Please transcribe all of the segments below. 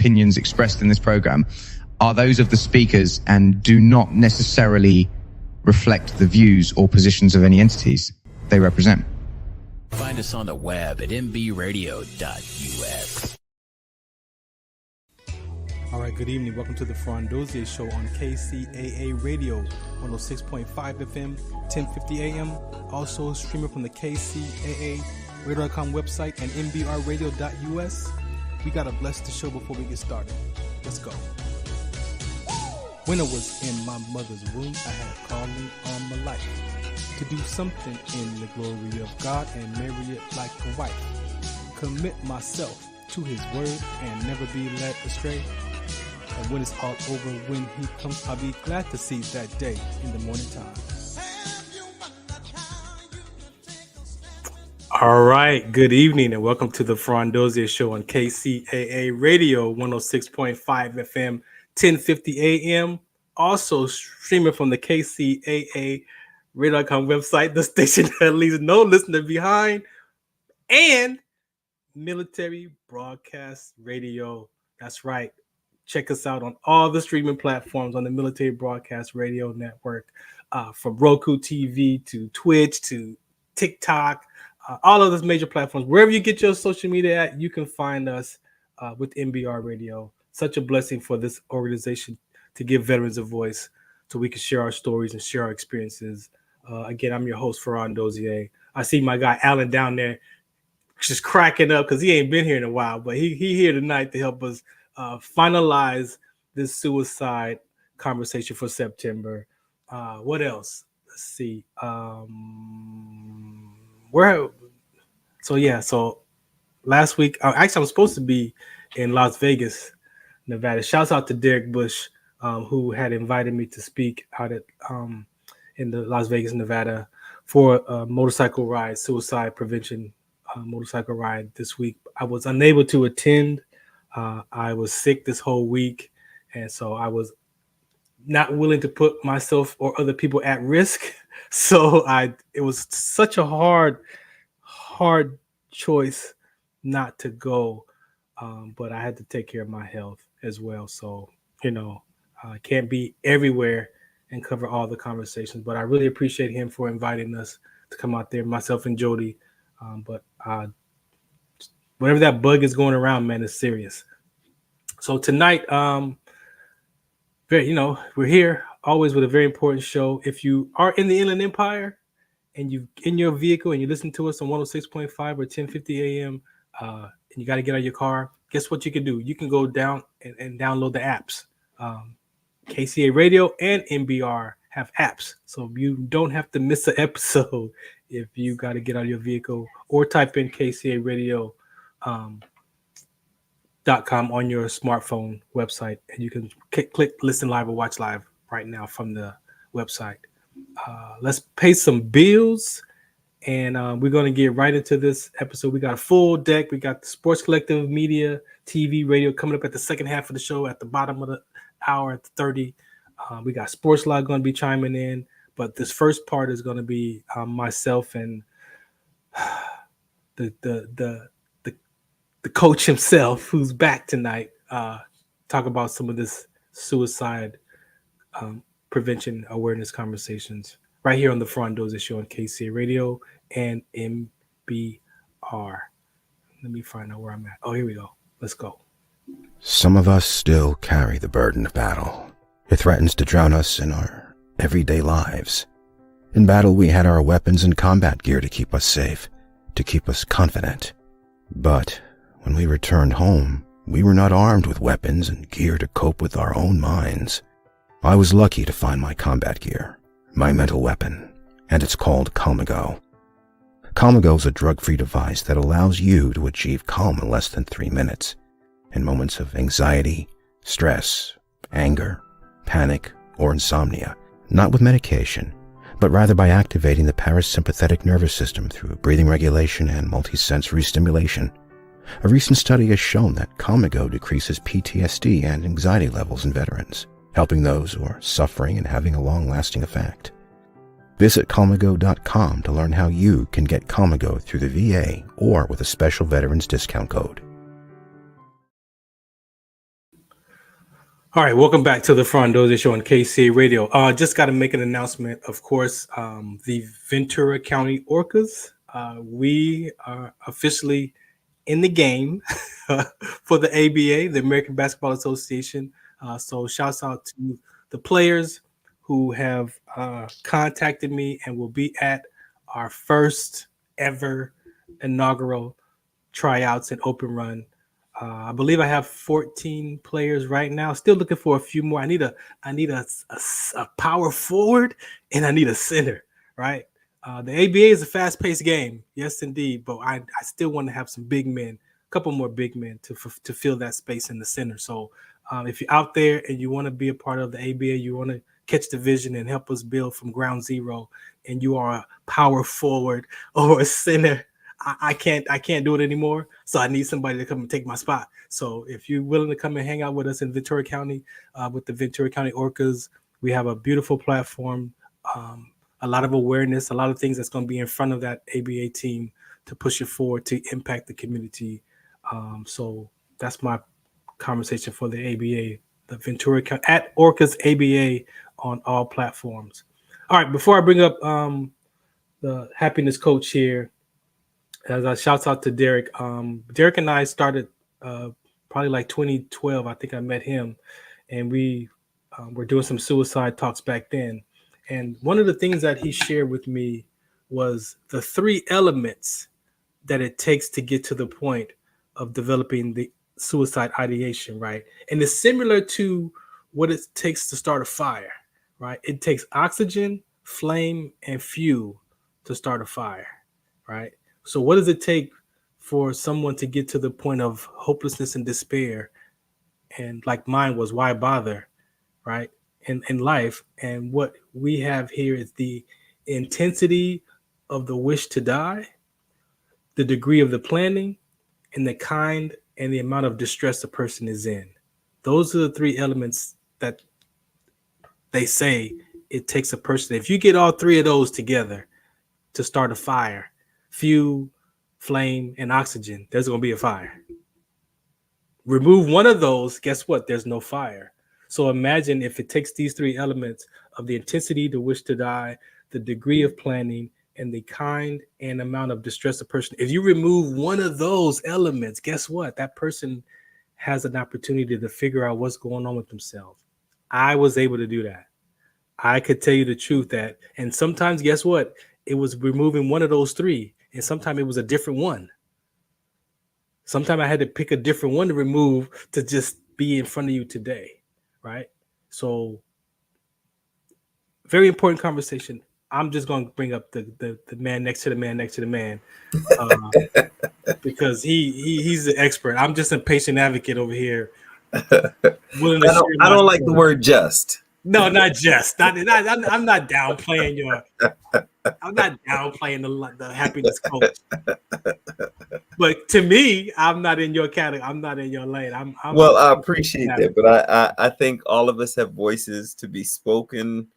opinions expressed in this program are those of the speakers and do not necessarily reflect the views or positions of any entities they represent. Find us on the web at MBRadio.us. All right, good evening. Welcome to the Farron Dozier Show on KCAA Radio, 106.5 FM, 1050 AM. Also streaming from the KCAARadio.com website and MBRadio.us. We got to bless the show before we get started. Let's go. When I was in my mother's womb, I had a calling on my life to do something in the glory of God and marry it like a wife. Commit myself to his word and never be led astray. And when it's all over, when he comes, I'll be glad to see that day in the morning time. All right, good evening and welcome to the Farron Dozier Show on KCAA Radio, 106.5 FM, 1050 AM. Also streaming from the KCAARadio.com website, the station that leaves no listener behind, and Military Broadcast Radio. That's right. Check us out on all the streaming platforms on the Military Broadcast Radio Network, from Roku TV to Twitch to TikTok, all of those major platforms. Wherever you get your social media at, you can find us with MBRadio. Such a blessing for this organization to give veterans a voice so we can share our stories and share our experiences. Again, I'm your host, Farron Dozier. I see my guy Alain down there just cracking up because he ain't been here in a while, but he here tonight to help us finalize this suicide conversation for September. What else? Let's see. So last week, actually, I'm supposed to be in Las Vegas, Nevada. Shouts out to Derek Bush, who had invited me to speak out at in the Las Vegas, Nevada, for a motorcycle ride, suicide prevention motorcycle ride this week. I was unable to attend. I was sick this whole week, and so I was not willing to put myself or other people at risk. So it was such a hard choice not to go, but I had to take care of my health as well. So, I can't be everywhere and cover all the conversations, but I really appreciate him for inviting us to come out there, myself and Jody. But whatever that bug is going around, man, is serious. So tonight, we're here always with a very important show. If you are in the Inland Empire and you in your vehicle and you listen to us on 106.5 or 1050 AM, and you got to get out of your car, guess what you can do? You can go down and download the apps. KCA Radio and MBR have apps, so you don't have to miss an episode if you got to get out of your vehicle, or type in KCA Radio .com on your smartphone website, and you can click listen live or watch live right now from the website. Let's pay some bills, and we're going to get right into this episode. We got a full deck. We got the Sports Collective Media, TV, radio coming up at the second half of the show at the bottom of the hour at 30. We got Sports Law going to be chiming in, but this first part is going to be myself and the coach himself, who's back tonight, talk about some of this suicide prevention awareness conversations right here on the Farron Dozier Show on KCA Radio and MBR. Let me find out where I'm at. Oh, here we go. Let's go. Some of us still carry the burden of battle. It threatens to drown us in our everyday lives. In battle, we had our weapons and combat gear to keep us safe, to keep us confident. But when we returned home, we were not armed with weapons and gear to cope with our own minds. I was lucky to find my combat gear, my mental weapon, and it's called Calmago. Calmago is a drug-free device that allows you to achieve calm in less than 3 minutes. In moments of anxiety, stress, anger, panic, or insomnia, not with medication, but rather by activating the parasympathetic nervous system through breathing regulation and multisensory stimulation. A recent study has shown that Calmago decreases PTSD and anxiety levels in veterans, helping those who are suffering and having a long-lasting effect. Visit Calmago.com to learn how you can get Calmago through the VA or with a special veterans discount code. All right, welcome back to the Farron Dozier Show on KCAA Radio. Just got to make an announcement. Of course, the Ventura County Orcas, we are officially in the game for the ABA, the American Basketball Association. So shouts out to the players who have contacted me and will be at our first ever inaugural tryouts and open run. I believe I have 14 players right now. Still looking for a few more. I need a power forward and I need a center. Right. The ABA is a fast-paced game, yes, indeed. But I still want to have some big men, a couple more big men to fill that space in the center. So if you're out there and you want to be a part of the ABA, you want to catch the vision and help us build from ground zero, and you are a power forward or a center, I can't do it anymore. So I need somebody to come and take my spot. So if you're willing to come and hang out with us in Ventura County, with the Ventura County Orcas, we have a beautiful platform, a lot of awareness, a lot of things that's going to be in front of that ABA team to push it forward to impact the community. So that's my conversation for the ABA, the Ventura County at Orcas ABA on all platforms. All right, before I bring up the happiness coach here, as I shouts out to Derek. Derek and I started probably like 2012. I think I met him, and we were doing some suicide talks back then. And one of the things that he shared with me was the 3 elements that it takes to get to the point of developing the suicide ideation, right? And it's similar to what it takes to start a fire, right? It takes oxygen, flame, and fuel to start a fire, right? So what does it take for someone to get to the point of hopelessness and despair? And like mine was, why bother, right? In life. And what we have here is the intensity of the wish to die, the degree of the planning, and the kind and the amount of distress a person is in. Those are the 3 elements that they say it takes a person. If you get all 3 of those together to start a fire, fuel, flame, and oxygen, there's going to be a fire. Remove one of those, guess what? There's no fire. So imagine if it takes these 3 elements of the intensity, the wish to die, the degree of planning, and the kind and amount of distress a person. If you remove one of those elements, guess what? That person has an opportunity to figure out what's going on with themselves. I was able to do that. I could tell you the truth that, and sometimes guess what? It was removing one of those 3. And sometimes it was a different one. Sometimes I had to pick a different one to remove to just be in front of you today, right? So very important conversation. I'm just going to bring up the man next to the man next to the man because he's the expert. I'm just a patient advocate over here. I don't like the word just. No, not just. I'm not downplaying your. I'm not downplaying the happiness coach. But to me, I'm not in your category. I'm not in your lane. Well, I appreciate that, but I think all of us have voices to be spoken,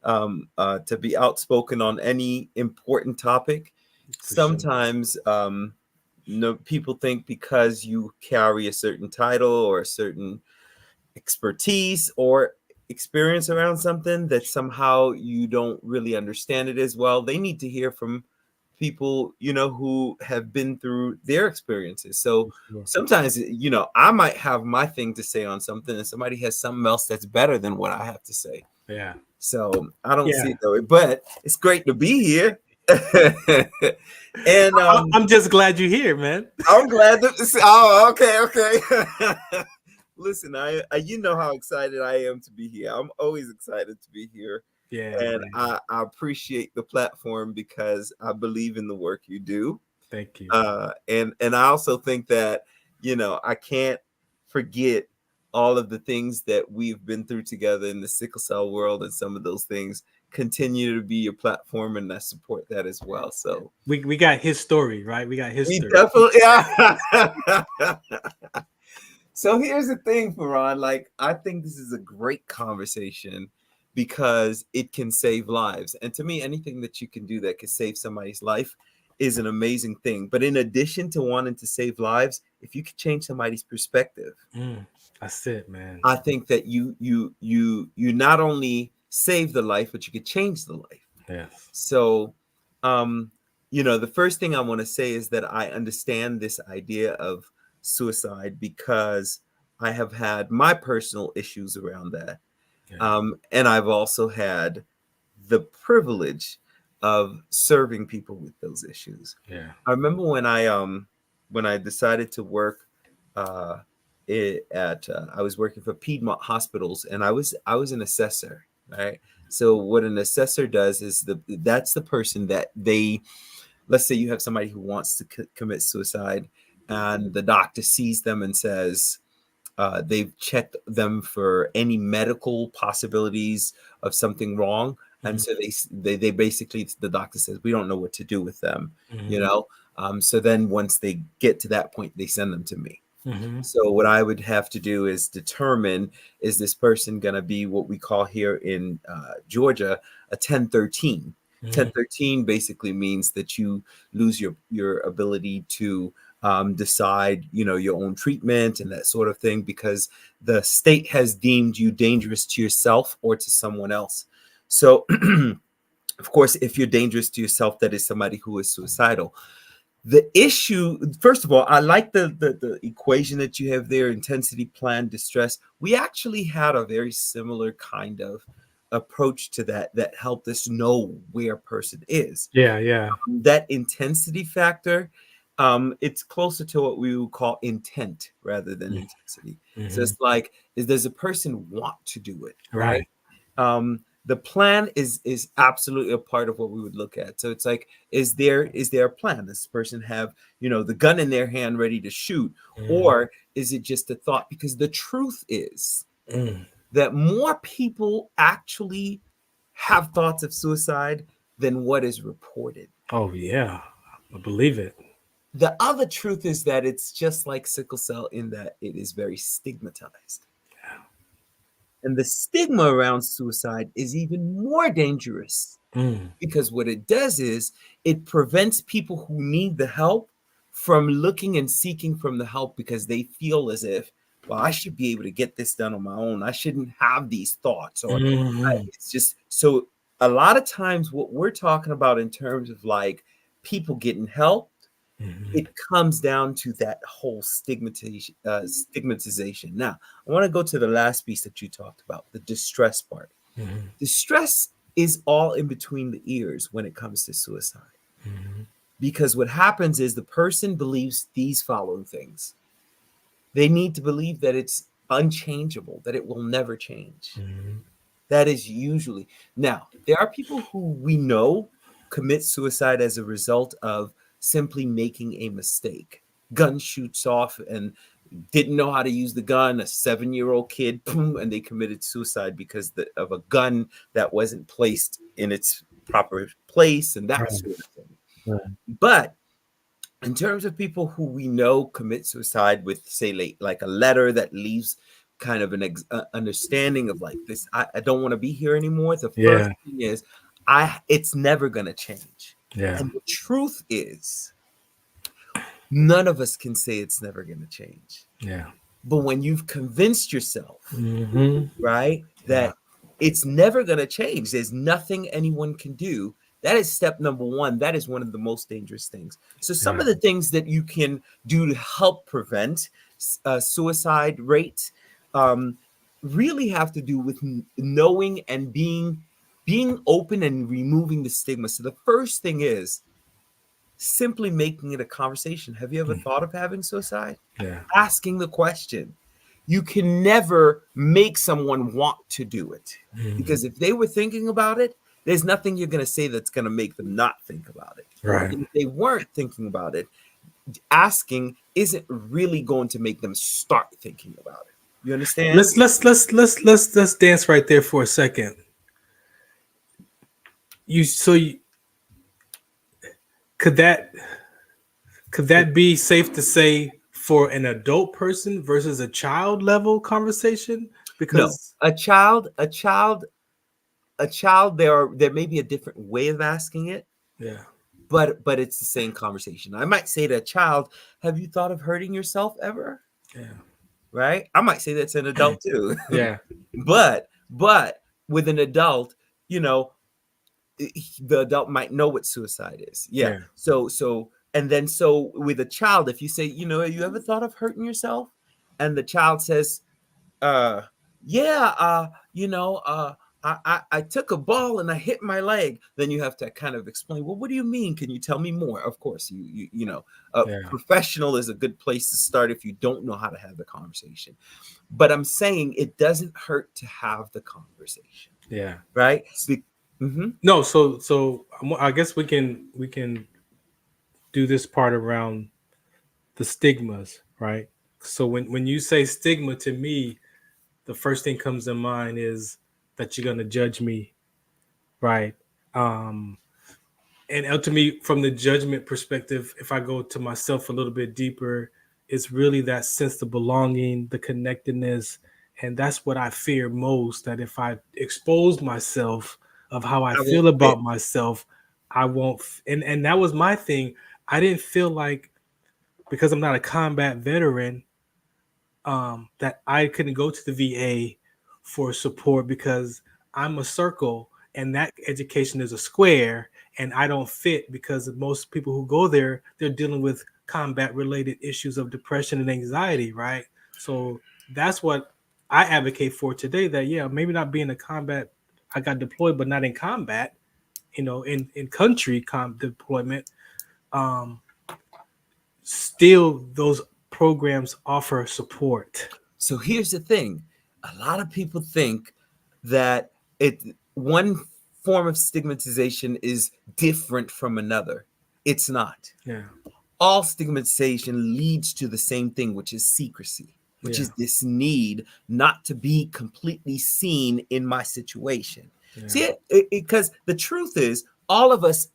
to be outspoken on any important topic. Sometimes, people think because you carry a certain title or a certain expertise or experience around something that somehow you don't really understand it as well. They need to hear from people, who have been through their experiences. So sometimes, I might have my thing to say on something and somebody has something else that's better than what I have to say. Yeah. So I don't see it that way, but it's great to be here. And I'm just glad you're here, man. I'm glad okay. Listen, I you know how excited I am to be here. I'm always excited to be here. Yeah. And I appreciate the platform because I believe in the work you do. Thank you. And I also think that, I can't forget all of the things that we've been through together in the sickle cell world, and some of those things continue to be your platform, and I support that as well. So we got his story, right? We got his story. Definitely, yeah. So here's the thing, Farron. Like, I think this is a great conversation because it can save lives. And to me, anything that you can do that can save somebody's life is an amazing thing. But in addition to wanting to save lives, if you could change somebody's perspective, that's it, man. I think that you not only save the life, but you could change the life. Yes. So, the first thing I want to say is that I understand this idea of suicide because I have had my personal issues around that. Yeah. And I've also had the privilege of serving people with those issues. Yeah. I remember when I decided to work I was working for Piedmont Hospitals, and I was an assessor, right? So what an assessor does is that's the person that let's say you have somebody who wants to commit suicide, and the doctor sees them and says they've checked them for any medical possibilities of something wrong. And so they basically, the doctor says, we don't know what to do with them, so then once they get to that point, they send them to me. So what I would have to do is determine, is this person going to be what we call here in Georgia a 1013? 1013 basically means that you lose your ability to decide, your own treatment and that sort of thing, because the state has deemed you dangerous to yourself or to someone else. So, of course, if you're dangerous to yourself, that is somebody who is suicidal. The issue, first of all, I like the equation that you have there, intensity, plan, distress. We actually had a very similar kind of approach to that helped us know where a person is. Yeah. That intensity factor, it's closer to what we would call intent rather than intensity. So it's like, does a person want to do it? Right. The plan is absolutely a part of what we would look at. So it's like, is there a plan? Does this person have, the gun in their hand ready to shoot? Or is it just a thought? Because the truth is that more people actually have thoughts of suicide than what is reported. Oh, yeah. I believe it. The other truth is that it's just like sickle cell in that it is very stigmatized. And the stigma around suicide is even more dangerous because what it does is it prevents people who need the help from looking and seeking from the help, because they feel as if, well, I should be able to get this done on my own. I shouldn't have these thoughts. Or it's just, so a lot of times what we're talking about in terms of like people getting help, it comes down to that whole stigmatization. Now, I want to go to the last piece that you talked about, the distress part. Distress is all in between the ears when it comes to suicide. Because what happens is the person believes these following things. They need to believe that it's unchangeable, that it will never change. That is usually. Now, there are people who we know commit suicide as a result of simply making a mistake. Gun shoots off and didn't know how to use the gun. A 7-year-old kid, boom, and they committed suicide because of a gun that wasn't placed in its proper place and that sort of thing. But in terms of people who we know commit suicide with, say, like a letter that leaves kind of an understanding of like this, I don't want to be here anymore. The first thing is, it's never going to change. And the truth is, none of us can say it's never going to change. But when you've convinced yourself, right, that it's never going to change, there's nothing anyone can do. That is step number one. That is one of the most dangerous things. So some of the things that you can do to help prevent suicide rates really have to do with knowing and being open and removing the stigma. So the first thing is simply making it a conversation. Have you ever thought of having suicide? Asking the question. You can never make someone want to do it, because if they were thinking about it, there's nothing you're going to say that's going to make them not think about it. And if they weren't thinking about it, asking isn't really going to make them start thinking about it. You understand? Let's dance right there for a second. Could that be safe to say for an adult person versus a child level conversation? Because no, a child, there may be a different way of asking it. but it's the same conversation. I might say to a child, have you thought of hurting yourself ever? Yeah. Right? I might say that to an adult too. Yeah. But with an adult, you know, the adult might know what suicide is. Yeah. So with a child, if you say, you know, have you ever thought of hurting yourself? And the child says, I took a ball and I hit my leg. Then you have to kind of explain, well, what do you mean? Can you tell me more? Of course, professional is a good place to start if you don't know how to have the conversation. But I'm saying it doesn't hurt to have the conversation. Yeah. Right. No. So I guess we can do this part around the stigmas, right? So when you say stigma, to me, the first thing comes to mind is that you're going to judge me, right? And ultimately, from the judgment perspective, if I go to myself a little bit deeper, it's really that sense of belonging, the connectedness, and that's what I fear most, that if I expose myself of how I feel about myself, I won't. And that was my thing. I didn't feel like, because I'm not a combat veteran, that I couldn't go to the VA for support because I'm a circle and that education is a square and I don't fit, because most people who go there, they're dealing with combat related issues of depression and anxiety, right? So that's what I advocate for today, that maybe not being a combat, I got deployed, but not in combat, in country deployment, still those programs offer support. So here's the thing. A lot of people think that one form of stigmatization is different from another. It's not. Yeah. All stigmatization leads to the same thing, which is secrecy, which is this need not to be completely seen in my situation. Yeah. See, because the truth is, all of us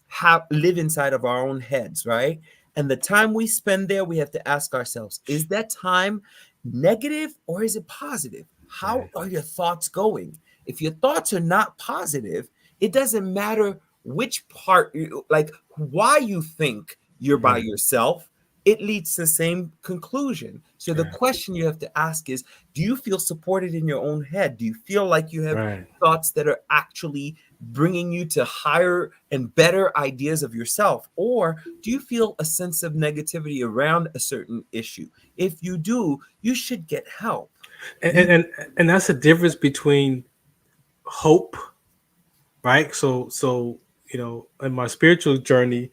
live inside of our own heads, right? And the time we spend there, we have to ask ourselves, is that time negative or is it positive? How are your thoughts going? If your thoughts are not positive, it doesn't matter which part, like why you think you're by yourself, it leads to the same conclusion. So the question you have to ask is, do you feel supported in your own head? Do you feel like you have thoughts that are actually bringing you to higher and better ideas of yourself? Or do you feel a sense of negativity around a certain issue? If you do, you should get help. And that's the difference between hope, right? So in my spiritual journey,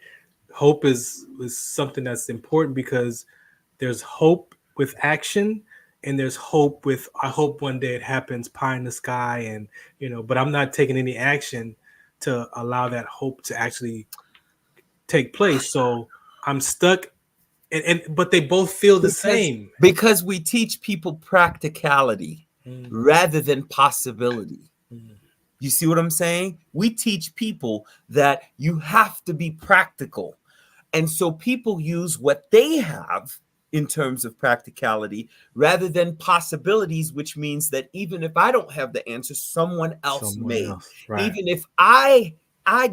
hope is something that's important, because there's hope with action and there's hope with, I hope one day it happens, pie in the sky, and but I'm not taking any action to allow that hope to actually take place. So I'm stuck, but they both feel the same, because we teach people practicality rather than possibility. You see what I'm saying? We teach people that you have to be practical. And so people use what they have in terms of practicality rather than possibilities, which means that even if I don't have the answer, someone else may. Right. Even if I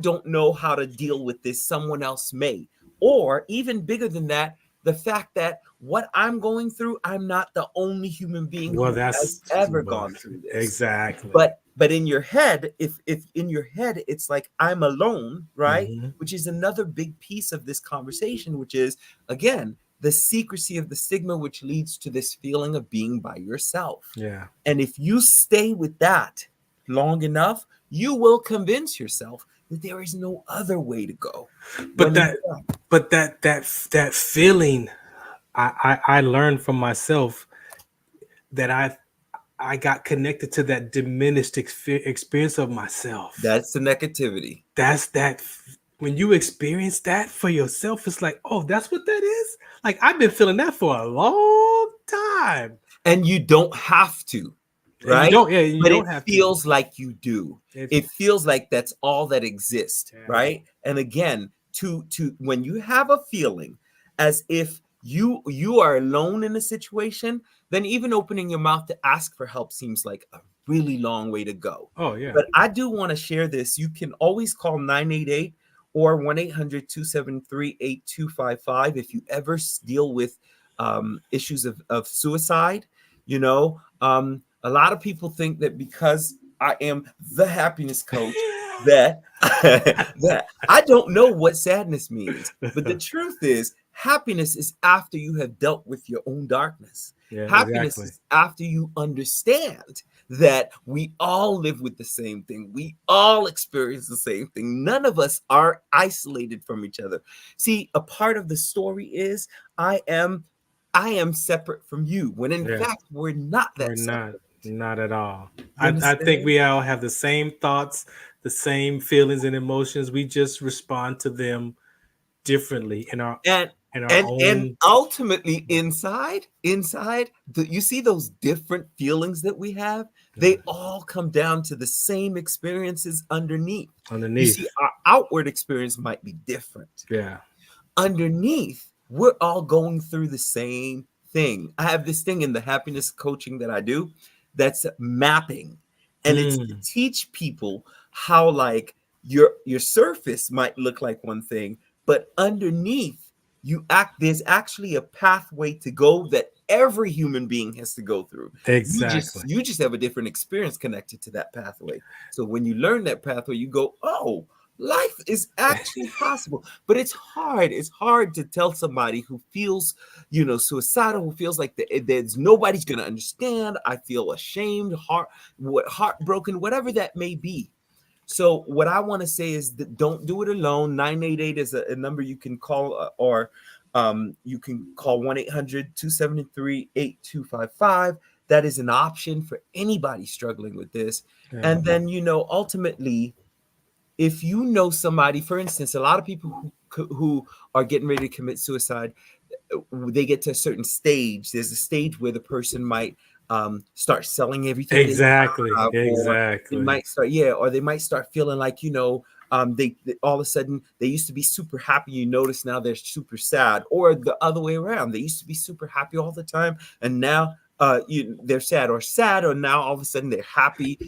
don't know how to deal with this, someone else may. Or even bigger than that, the fact that what I'm going through, I'm not the only human being who has ever gone through this. Exactly. But in your head, if in your head, it's like I'm alone, right? Which is another big piece of this conversation, which is, again, the secrecy of the stigma, which leads to this feeling of being by yourself. Yeah. And if you stay with that long enough, you will convince yourself that there is no other way to go. But that feeling, I learned from myself that I got connected to that diminished experience of myself. That's the negativity. That's that. When you experience that for yourself, it's like, oh, that's what that is? Like, I've been feeling that for a long time. And you don't have to, right? But it feels like you do. It feels like that's all that exists, right? And again, to when you have a feeling as if you are alone in a situation, then even opening your mouth to ask for help seems like a really long way to go. Oh, yeah. But I do want to share this. You can always call 988, or 1-800-273-8255. If you ever deal with issues of suicide, you know, a lot of people think that because I am the happiness coach that that I don't know what sadness means. But the truth is, happiness is after you have dealt with your own darkness. Yeah, Happiness exactly. is after you understand that we all live with the same thing. We all experience the same thing. None of us are isolated from each other. See, a part of the story is I am separate from you, when in fact we're not that We're separate. not at all. You I understand? think we all have the same thoughts, the same feelings and emotions. We just respond to them differently in our own. And ultimately inside you see those different feelings that we have, they all come down to the same experiences underneath. You see, our outward experience might be different. Yeah. Underneath, we're all going through the same thing. I have this thing in the happiness coaching that I do that's mapping, and it's to teach people how, like, your surface might look like one thing, but underneath there's actually a pathway to go that every human being has to go through. Exactly. You just have a different experience connected to that pathway. So when you learn that pathway, you go, oh, life is actually possible. But it's hard. It's hard to tell somebody who feels, suicidal, who feels like there's nobody's going to understand. I feel ashamed, heartbroken, whatever that may be. So what I want to say is that don't do it alone. 988 is a number you can call, or you can call 1-800-273-8255. That is an option for anybody struggling with this. Yeah. And then, ultimately, if you know somebody, for instance, a lot of people who are getting ready to commit suicide, they get to a certain stage. There's a stage where the person might start selling everything. Exactly. They might start, or they might start feeling like, they all of a sudden they used to be super happy. You notice now they're super sad, or the other way around. They used to be super happy all the time, and now they're sad, or now all of a sudden they're happy.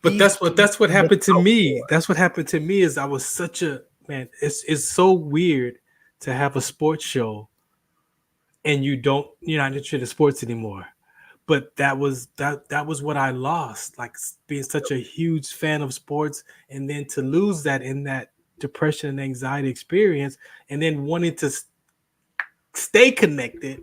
But that's what happened to me. That's what happened to me. Is I was such a man. It's so weird to have a sports show, and you're not interested in sports anymore. But that was what I lost, like being such a huge fan of sports, and then to lose that in that depression and anxiety experience, and then wanting to stay connected,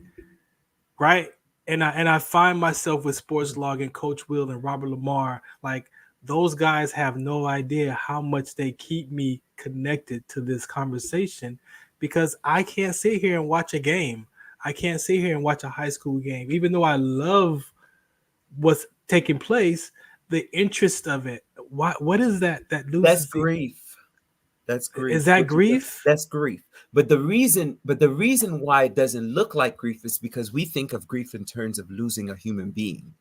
right? And I find myself with Sports Log and Coach Will and Robert Lamar, like those guys have no idea how much they keep me connected to this conversation, because I can't sit here and watch a game. I can't sit here and watch a high school game, even though I love what's taking place. The interest of it. What is that? That's grief. That's grief. Is that grief? That's grief. But the reason why it doesn't look like grief is because we think of grief in terms of losing a human being.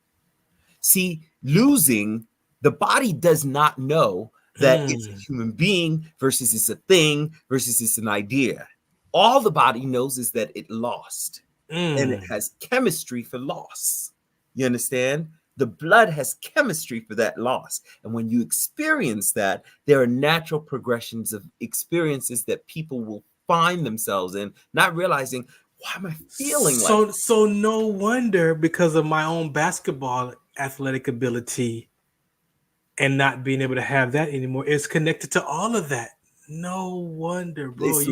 See, losing, the body does not know that it's a human being versus it's a thing versus it's an idea. All the body knows is that it lost, and it has chemistry for loss. You understand? The blood has chemistry for that loss. And when you experience that, there are natural progressions of experiences that people will find themselves in, not realizing, why am I feeling like this? So no wonder, because of my own basketball athletic ability and not being able to have that anymore, it's connected to all of that. No wonder, bro. It's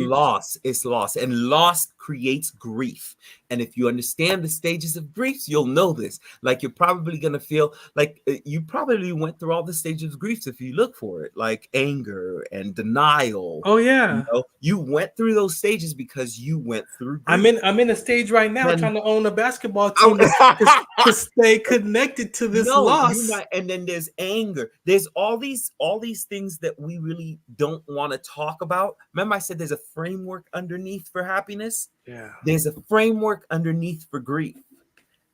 loss. And loss creates grief. And if you understand the stages of grief, you'll know this. Like, you're probably going to feel like you probably went through all the stages of grief if you look for it, like anger and denial. Oh, yeah. You went through those stages because you went through grief. I'm in a stage right now trying to own a basketball team to stay connected to this loss. And then there's anger. There's all these things that we really don't want to talk about. Remember, I said there's a framework underneath for happiness. Yeah. There's a framework underneath for grief.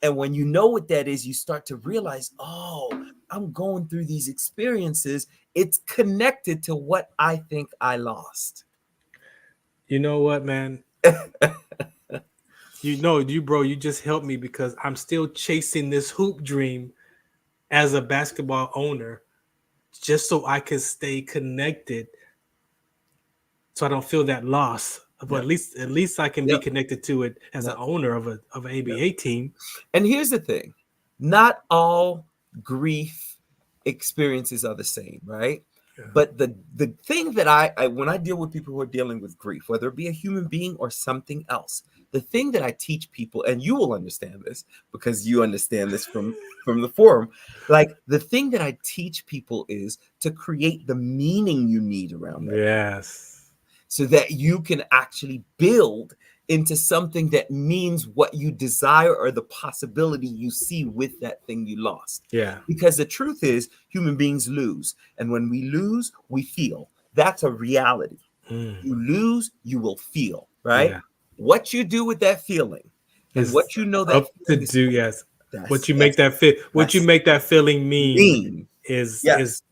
And when you know what that is, you start to realize, oh, I'm going through these experiences. It's connected to what I think I lost. You know what, man? You just helped me, because I'm still chasing this hoop dream as a basketball owner, just so I can stay connected so I don't feel that loss. But at least I can be connected to it as an owner of an ABA team. And here's the thing: not all grief experiences are the same, right? Yeah. But the thing that I when I deal with people who are dealing with grief, whether it be a human being or something else, the thing that I teach people, and you will understand this because you understand this from the forum, like the thing that I teach people is to create the meaning you need around that. Yes. So that you can actually build into something that means what you desire or the possibility you see with that thing you lost. Yeah. Because the truth is, human beings lose. And when we lose, we feel. That's a reality. You lose, you will feel, right? Yeah. What you do with that feeling is what you know that up to do. Yes. What you make that fit. What you make that feeling mean is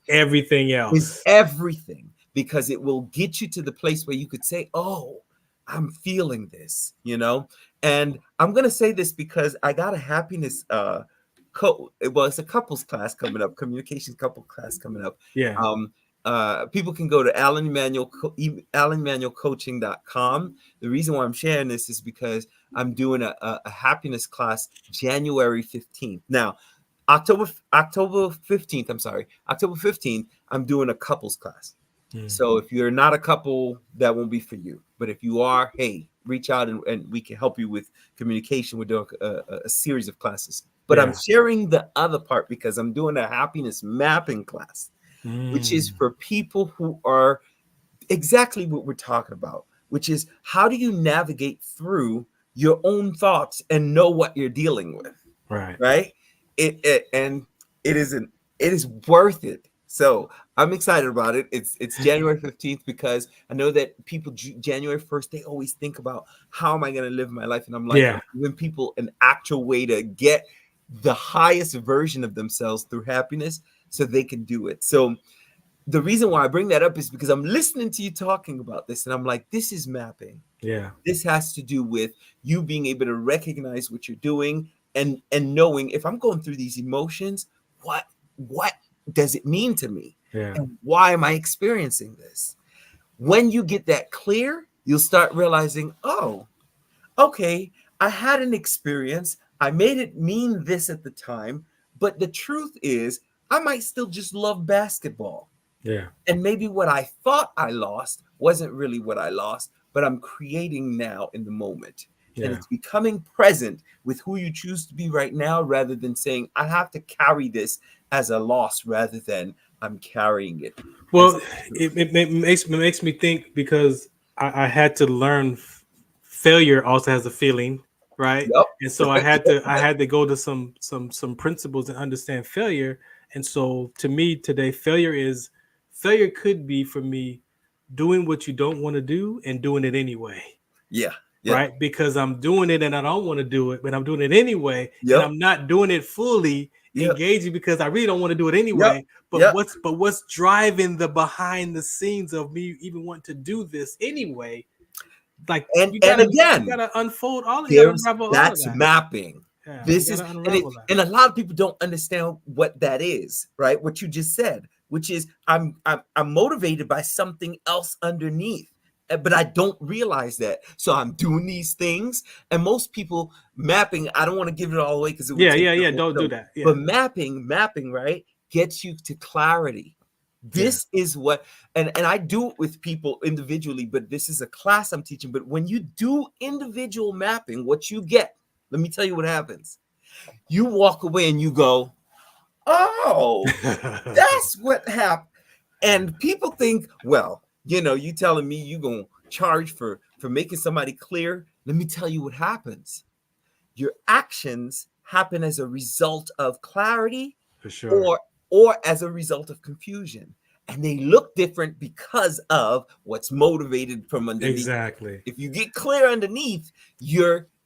everything else. Is everything. Because it will get you to the place where you could say, oh, I'm feeling this, you know? And I'm going to say this because I got a happiness, it's a couples class coming up, communications couple class coming up. Yeah. People can go to AlainEmmanuelCoaching.com. The reason why I'm sharing this is because I'm doing a happiness class January 15th. Now, October 15th, I'm doing a couples class. So if you're not a couple, that won't be for you. But if you are, hey, reach out and we can help you with communication. We're doing a series of classes. But I'm sharing the other part because I'm doing a happiness mapping class, which is for people who are exactly what we're talking about, which is how do you navigate through your own thoughts and know what you're dealing with? Right. It is worth it. So I'm excited about it. It's January 15th because I know that people January 1st, they always think about how am I going to live my life? And I'm like, I'm giving people an actual way to get the highest version of themselves through happiness so they can do it. So the reason why I bring that up is because I'm listening to you talking about this and I'm like, this is mapping. Yeah. This has to do with you being able to recognize what you're doing and knowing if I'm going through these emotions, what does it mean to me? Yeah. And why am I experiencing this? When you get that clear, you'll start realizing, oh, okay, I had an experience. I made it mean this at the time, but the truth is I might still just love basketball. Yeah. And maybe what I thought I lost wasn't really what I lost, but I'm creating now in the moment. Yeah. And it's becoming present with who you choose to be right now, rather than saying, I have to carry this as a loss rather than I'm carrying it. Well, it makes me think because I had to learn failure also has a feeling, right? Yep. And so I had to go to some principles and understand failure. And so to me today, failure could be for me doing what you don't want to do and doing it anyway. Yeah. Right. Because I'm doing it and I don't want to do it, but I'm doing it anyway. And I'm not doing it fully engaging because I really don't want to do it anyway. But what's driving the behind the scenes of me even wanting to do this anyway? Like you gotta unfold all of that. That's mapping. Yeah, this is and a lot of people don't understand what that is, right? What you just said, which is I'm motivated by something else underneath. But I don't realize that. So I'm doing these things. And most people mapping, I don't want to give it all away because it would don't do that. Yeah. But mapping, right, gets you to clarity. This is what, and I do it with people individually, but this is a class I'm teaching. But when you do individual mapping, what you get, let me tell you what happens. You walk away and you go, oh, that's what happened. And people think, well, you know, you telling me you gonna charge for making somebody clear. Let me tell you what happens. Your actions happen as a result of clarity, for sure, or as a result of confusion. And they look different because of what's motivated from underneath. Exactly. If you get clear underneath,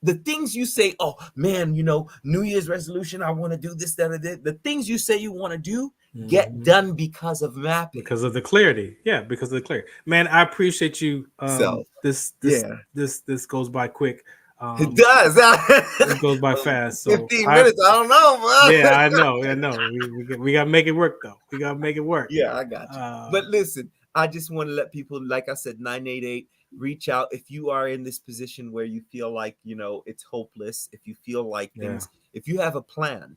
the things you say, oh man, you know, New Year's resolution, I want to do this, that, or that. The things you say you want to do get done because of mapping. Because of the clarity. Yeah, because of the clarity. Man, I appreciate you. This goes by quick. It does. It goes by fast. So 15 minutes, I don't know, bro. Yeah, I know. We gotta make it work though. We gotta make it work. Yeah, I got you. But listen, I just want to let people, like I said, 988, reach out if you are in this position where you feel like, it's hopeless. If you feel like things, if you have a plan,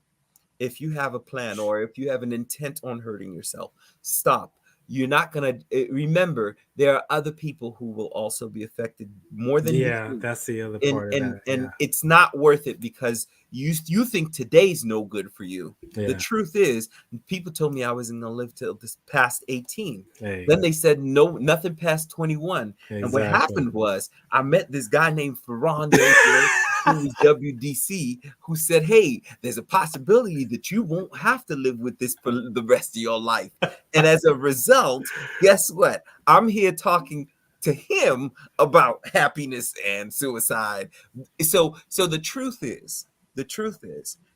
or if you have an intent on hurting yourself, stop. You're not going to remember there are other people who will also be affected more than you. Yeah, that's the other part of that. And it's not worth it because you think today's no good for you. Yeah. The truth is, people told me I wasn't going to live till this past 18. Then they said no, nothing past 21. Exactly. And what happened was I met this guy named Farron Dozier, who was WDC, who said, hey, there's a possibility that you won't have to live with this for the rest of your life. And as a result, guess what? I'm here talking to him about happiness and suicide. So the truth is,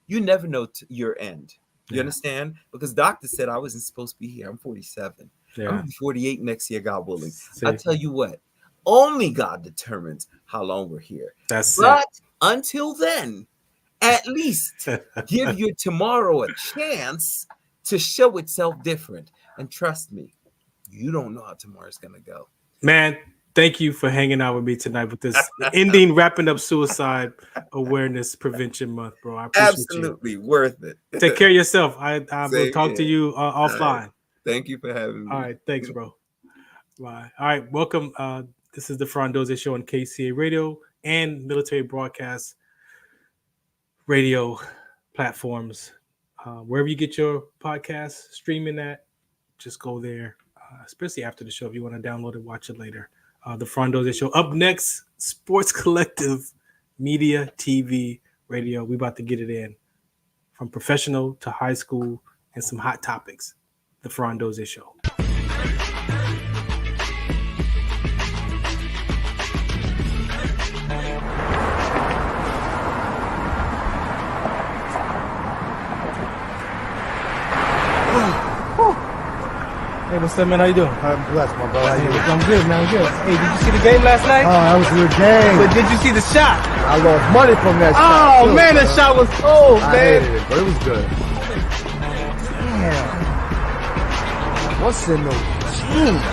you never know your end. You understand? Because doctor said I wasn't supposed to be here. I'm 47. I'm gonna be 48 next year, God willing. I tell you what, only God determines how long we're here. But until then, at least give your tomorrow a chance to show itself different. And trust me, you don't know how tomorrow's gonna go. Man, thank you for hanging out with me tonight with this wrapping up Suicide Awareness Prevention Month, bro. I appreciate Absolutely worth it. Take care of yourself. I will talk to you offline. Thank you for having me. All right, thanks, bro. Bye. All right, welcome. This is the Farron Dozier Show on KCAARadio and Military Broadcast Radio platforms. Wherever you get your podcast streaming at, just go there. Especially after the show, if you want to download it, watch it later. The Farron Dozier Show. Up next, Sports Collective Media, TV, Radio. We about to get it in from professional to high school and some hot topics. The Farron Dozier Show. Hey, what's up, man? How you doing? I'm blessed, my brother. I'm good, man. I'm good. Hey, did you see the game last night? Oh, that was a good game. But did you see the shot? I lost money from that shot. Oh, man, that shot was cold, man. I hated it, but it was good. Damn. What's in those jeans?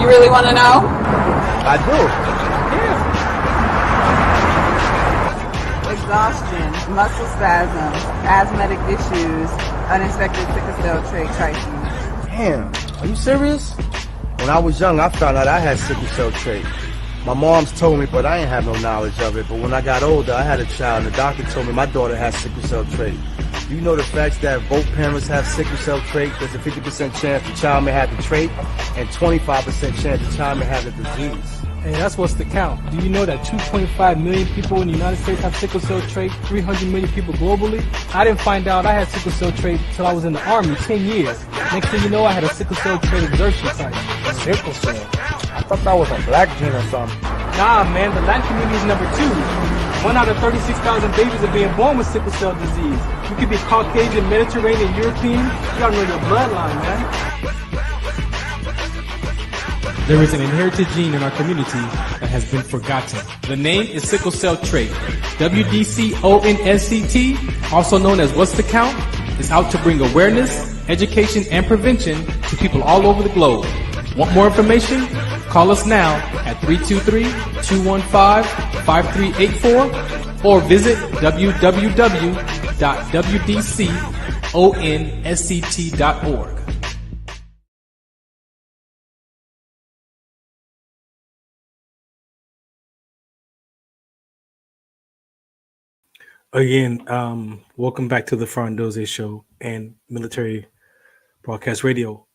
You really want to know? I do. Exhaustion, muscle spasms, asthmatic issues, unexpected sickle cell trait crises. Damn, are you serious? When I was young, I found out I had sickle cell trait. My mom's told me, but I ain't have no knowledge of it. But when I got older, I had a child, and the doctor told me my daughter has sickle cell trait. Do you know the fact that both parents have sickle cell trait? There's a 50% chance the child may have the trait, and 25% chance the child may have the disease. Hey, that's what's the count. Do you know that 2.5 million people in the United States have sickle cell trait, 300 million people globally? I didn't find out I had sickle cell trait until I was in the Army 10 years. Next thing you know, I had a sickle cell trait exertion site. Sickle cell? I thought that was a black gene or something. Nah, man, the Latin community is number 2. 1 out of 36,000 babies are being born with sickle cell disease. You could be Caucasian, Mediterranean, European. You gotta know your bloodline, man. There is an inherited gene in our community that has been forgotten. The name is sickle cell trait. WDCONSCT, also known as What's the Count, is out to bring awareness, education, and prevention to people all over the globe. Want more information? Call us now at 323-215-5384 or visit www.wdconsct.org. Again, welcome back to the Farron Dozier Show and Military Broadcast Radio.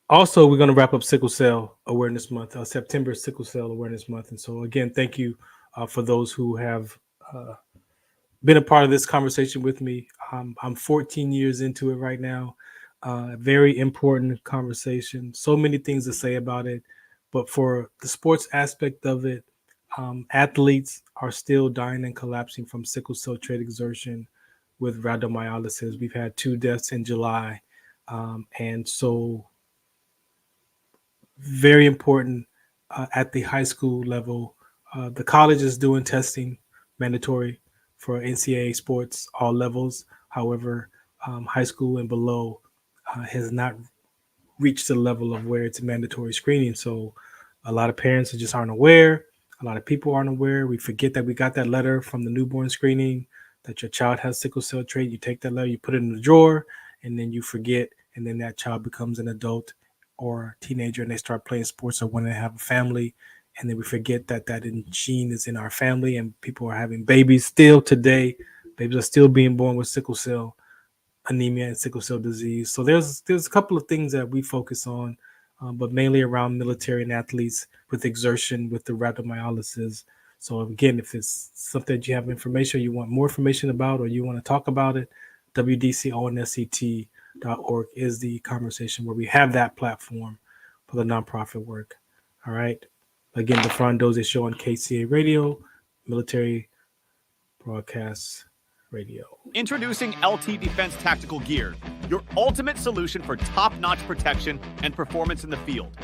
Also, we're going to wrap up Sickle Cell Awareness Month, September Sickle Cell Awareness Month. And so, again, thank you for those who have been a part of this conversation with me. I'm 14 years into it right now. Very important conversation. So many things to say about it. But for the sports aspect of it, athletes are still dying and collapsing from sickle cell trait exertion with rhabdomyolysis. We've had 2 deaths in July. And so very important at the high school level. The college is doing testing mandatory for NCAA sports, all levels. However, high school and below, has not reached the level of where it's mandatory screening. So a lot of parents just aren't aware. A lot of people aren't aware. We forget that we got that letter from the newborn screening that your child has sickle cell trait. You take that letter, you put it in the drawer, and then you forget. And then that child becomes an adult or teenager, and they start playing sports or when they have a family. And then we forget that gene is in our family, and people are having babies still today. Babies are still being born with sickle cell anemia and sickle cell disease. So there's a couple of things that we focus on, but mainly around military and athletes with exertion, with the rhabdomyolysis. So again, if it's something that you have information, you want more information about, or you want to talk about it, WDCONSCT.org is the conversation where we have that platform for the nonprofit work. All right. Again, the Farron Dozier Show on KCAARadio, Military Broadcast Radio. Introducing LT Defense Tactical Gear, your ultimate solution for top-notch protection and performance in the field.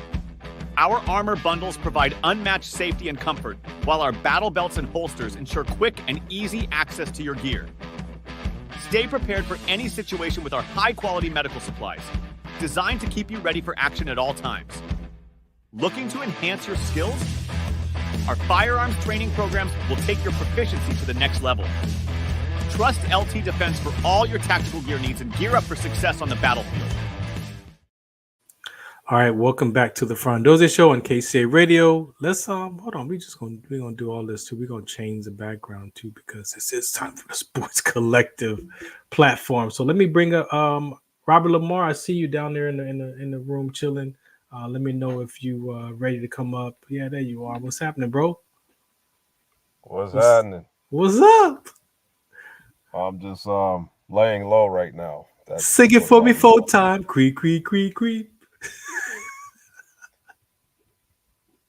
Our armor bundles provide unmatched safety and comfort, while our battle belts and holsters ensure quick and easy access to your gear. Stay prepared for any situation with our high-quality medical supplies, designed to keep you ready for action at all times. Looking to enhance your skills? Our firearms training programs will take your proficiency to the next level. Trust LT Defense for all your tactical gear needs and gear up for success on the battlefield. All right, welcome back to the Farron Dozier Show on KCAARadio. Let's hold on. We're gonna do all this too. We're gonna change the background too because it's time for the Sports Collective platform. So let me bring up Robert Lamar. I see you down there in the room chilling. Let me know if you ready to come up. Yeah, there you are. What's happening, bro? What's happening? What's up? I'm just laying low right now. Sing it for me full time. Creep, creep, creep, creep.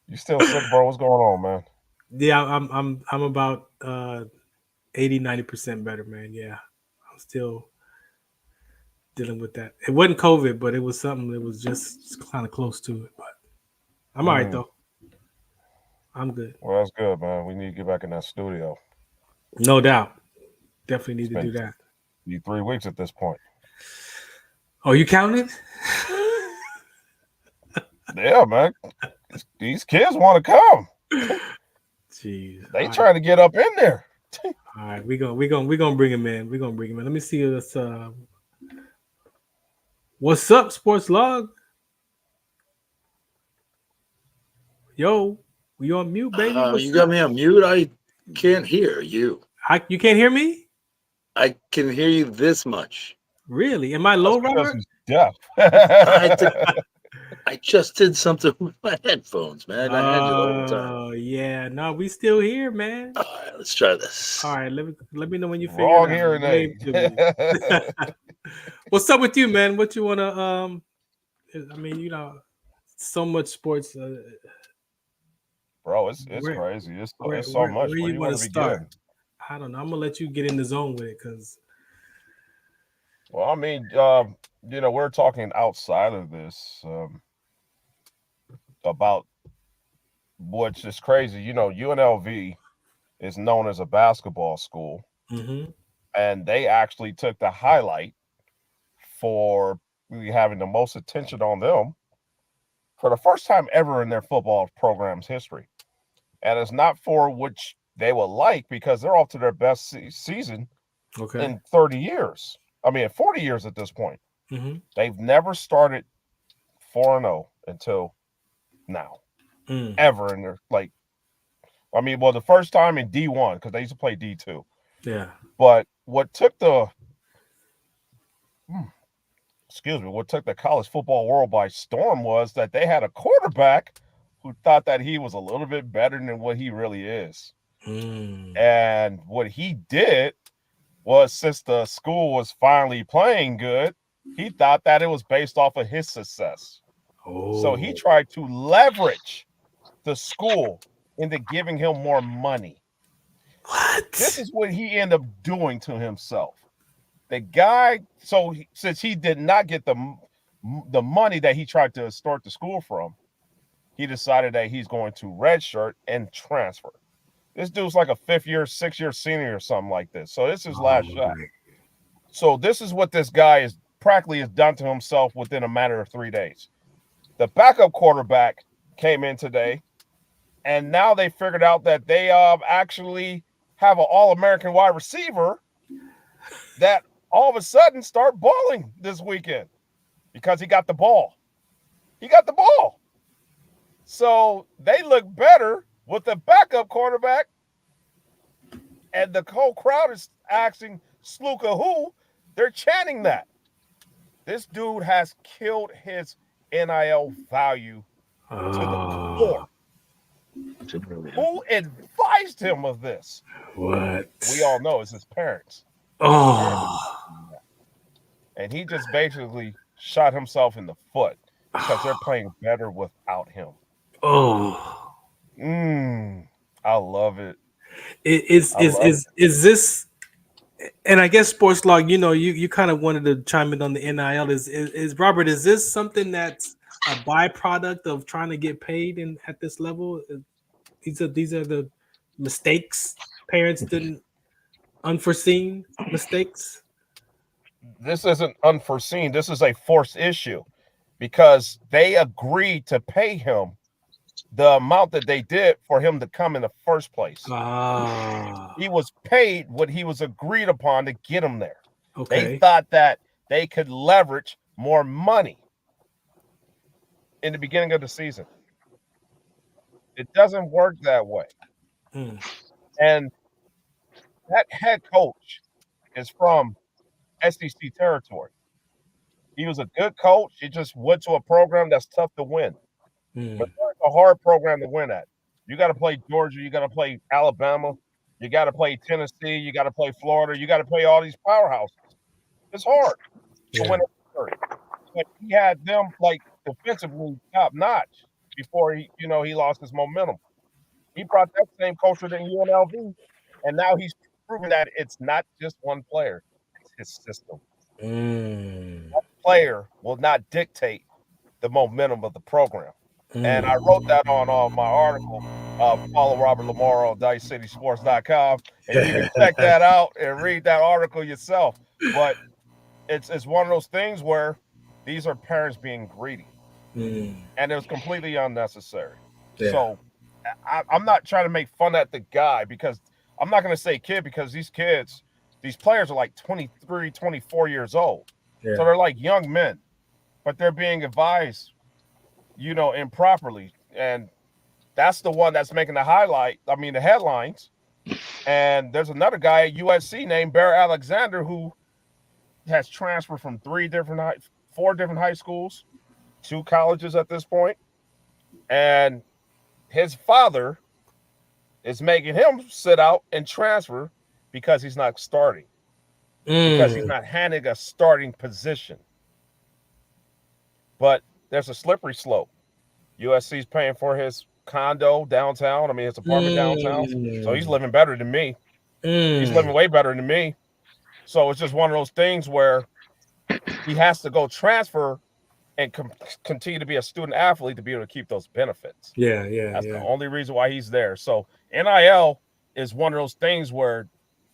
You still sick, bro? What's going on, man? Yeah, I'm about 80-90% better, man. Yeah, I'm still dealing with that. It wasn't COVID, but it was something that was just kind of close to it. But I'm all right though. I'm good. Well, that's good, man. We need to get back in that studio. No doubt. Definitely need to do that. You 3 weeks at this point. Oh, you counting? Yeah, man. These kids want to come. Jeez. They trying to get up in there. All right, we gonna bring him in. We're gonna bring him in. Let me see this. What's up, Sports Log? Yo, you on mute, baby? You got me on mute. I can't hear you. You can't hear me? I can hear you this much. Really? Am I low, Robert? Yeah. I just did something with my headphones, man. I had you the whole time. Oh yeah, no, we still here, man. All right, let's try this. All right, let me know when you figure Wrong it out. What's up with you, man? What you wanna? I mean, you know, so much sports. Bro, it's crazy. It's so much. Where you want to start? I don't know. I'm gonna let you get in the zone with it, because. Well, I mean, you know, we're talking outside of this about what's just crazy. You know, UNLV is known as a basketball school, and they actually took the highlight for having the most attention on them for the first time ever in their football program's history. And it's not for which they would like, because they're off to their best season in 30 years. I mean, 40 years at this point. They've never started 4-0 until now, ever in their, like, I mean, well, the first time in D1, because they used to play D2. Yeah. But what took the college football world by storm was that they had a quarterback who thought that he was a little bit better than what he really is. And what he did was, since the school was finally playing good, he thought that it was based off of his success. So he tried to leverage the school into giving him more money. What? This is what he ended up doing to himself. The guy, since he did not get the money that he tried to start the school from, he decided that he's going to redshirt and transfer. This dude's like a 6-year senior or something like this. So this is his last shot. So this is what this guy is practically has done to himself within a matter of 3 days. The backup quarterback came in today, and now they figured out that they actually have an All-American wide receiver that all of a sudden start balling this weekend because he got the ball. He got the ball. So they look better with the backup quarterback, and the whole crowd is asking Sluka who. They're chanting that. This dude has killed his NIL value to the core. Who advised him of this? What? We all know it's his parents. Oh. And he just basically shot himself in the foot because they're playing better without him. Oh. I love it. Is this, and I guess Sports Log, you kind of wanted to chime in on the NIL. Is Robert, is this something that's a byproduct of trying to get paid at this level? These are the mistakes parents didn't, unforeseen mistakes? This isn't unforeseen. This is a forced issue because they agreed to pay him the amount that they did for him to come in the first place. He was paid what he was agreed upon to get him there. Okay. They thought that they could leverage more money in the beginning of the season. It doesn't work that way. And that head coach is from SEC territory. He was a good coach. He just went to a program that's tough to win. But it's a hard program to win at. You got to play Georgia. You got to play Alabama. You got to play Tennessee. You got to play Florida. You got to play all these powerhouses. It's hard to win it. But he had them like defensively top notch before he lost his momentum. He brought that same culture to UNLV, and now he's proven that it's not just one player; it's his system. That player will not dictate the momentum of the program. And I wrote that on my article. Follow Robert Lamar on DiceCitySports.com, and you can check that out and read that article yourself. But it's one of those things where these are parents being greedy, and it was completely unnecessary. Yeah. So I'm not trying to make fun at the guy because I'm not going to say kid because these players are like 23, 24 years old. Yeah. So they're like young men, but they're being advised, improperly. And that's the one that's making the headlines. And there's another guy at USC named Bear Alexander who has transferred from 4 different high schools, 2 colleges at this point. And his father is making him sit out and transfer because he's not starting. Because he's not handing a starting position. But there's a slippery slope. USC's paying for his condo downtown. His apartment downtown. So he's living better than me. He's living way better than me. So it's just one of those things where he has to go transfer and continue to be a student athlete to be able to keep those benefits. That's the only reason why he's there. So NIL is one of those things where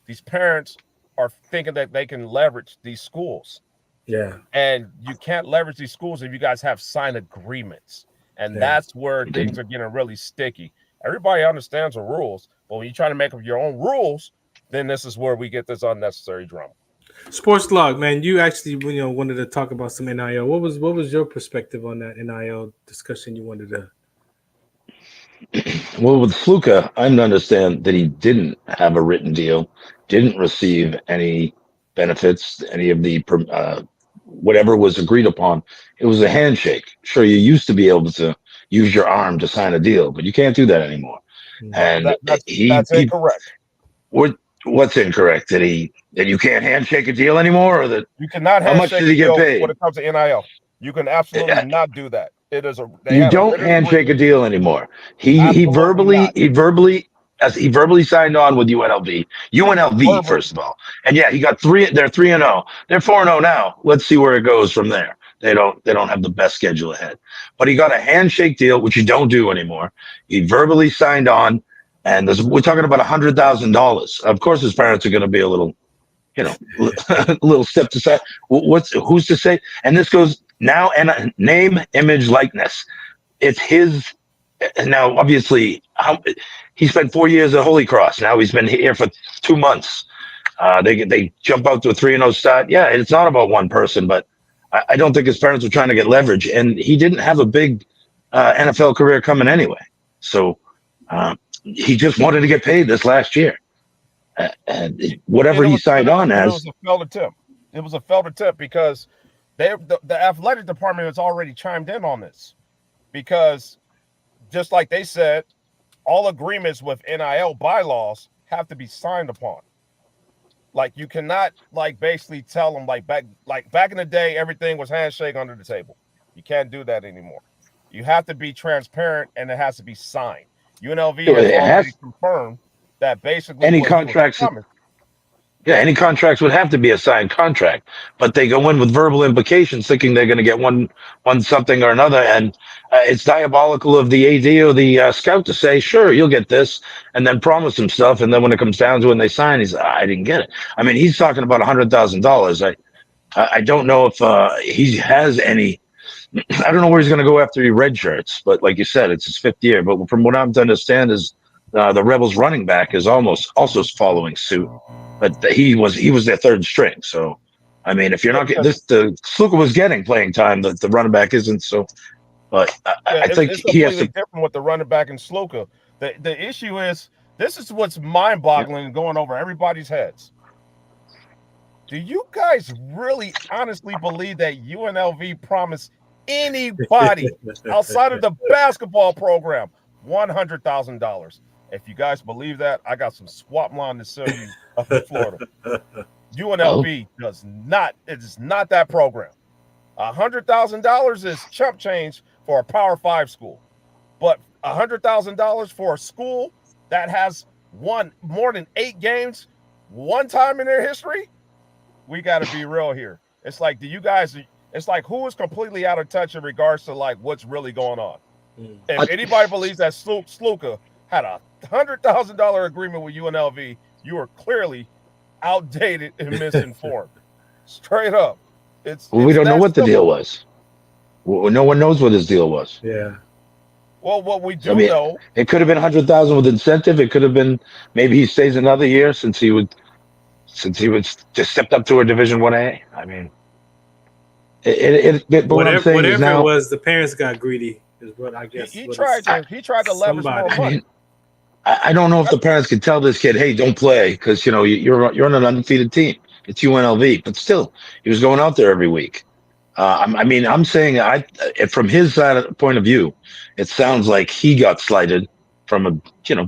these parents are thinking that they can leverage these schools. Yeah. And you can't leverage these schools if you guys have signed agreements. And that's where things are getting really sticky. Everybody understands the rules, but when you try to make up your own rules, then this is where we get this unnecessary drama. Sports Log, man, you actually wanted to talk about some NIL. What was your perspective on that NIL discussion you wanted to? Well, with Sluka, I understand that he didn't have a written deal, didn't receive any benefits, any of the whatever was agreed upon. It was a handshake. Sure, you used to be able to use your arm to sign a deal, but you can't do that anymore. And that's incorrect. What's incorrect? That you can't handshake a deal anymore, or that you cannot how much did he get paid when it comes to NIL? You can absolutely not do that. It is you don't handshake a deal anymore. He verbally signed on with UNLV first of all. And he got 3. They're 3-0. They're 4-0 now. Let's see where it goes from there. They don't have the best schedule ahead. But he got a handshake deal, which you don't do anymore. He verbally signed on, and we're talking about $100,000. Of course, his parents are going to be a little a little step to say. Who's to say? And this goes now, and name, image, likeness. It's his. Now, obviously, he spent 4 years at Holy Cross. Now he's been here for 2 months. They jump out to a 3-0 start. Yeah, it's not about one person, but I don't think his parents were trying to get leverage, and he didn't have a big NFL career coming anyway. So he just wanted to get paid this last year. And whatever he signed on as. It was a failed attempt. It was a failed attempt because the athletic department has already chimed in on this. Because just like they said, all agreements with NIL bylaws have to be signed upon. Like you cannot basically tell them back in the day, everything was handshake under the table. You can't do that anymore. You have to be transparent and it has to be signed. UNLV has already confirmed that basically any contracts. Yeah, any contracts would have to be a signed contract, but they go in with verbal implications, thinking they're going to get one something or another, and it's diabolical of the AD or the scout to say, "Sure, you'll get this," and then promise him stuff, and then when it comes down to it and they sign, he's, "I didn't get it." I mean, he's talking about $100,000. I don't know if he has any. I don't know where he's going to go after he red shirts, but like you said, it's his 5th year. But from what I'm to understand is the Rebels running back is also following suit. But he was their 3rd string. So, I mean, if you're not getting this, the Sluka was getting playing time. The running back isn't. So, but I think it's he has to. Different with the running back and Sluka. The issue is this is what's mind-boggling and going over everybody's heads. Do you guys really honestly believe that UNLV promised anybody outside of the basketball program $100,000? If you guys believe that, I got some swap line to sell you up in Florida. UNLV does not. It is not that program. $100,000 is chump change for a Power 5 school, but $100,000 for a school that has won more than 8 games one time in their history, we got to be real here. It's like, do you guys? It's like who is completely out of touch in regards to what's really going on. If anybody believes that Sluka had a $100,000 agreement with UNLV, you are clearly outdated and misinformed. Straight up. We don't know what the deal was. No one knows what his deal was. Yeah. Well, what we do know, it could have been $100,000 with incentive. It could have been maybe he stays another year since he would just stepped up to a Division 1A. I mean, whatever it was, the parents got greedy. Is what I guess. He tried to leverage more money. I don't know if the parents could tell this kid, "Hey, don't play," because you're on an undefeated team. It's UNLV, but still, he was going out there every week. I'm saying, from his point of view, it sounds like he got slighted from a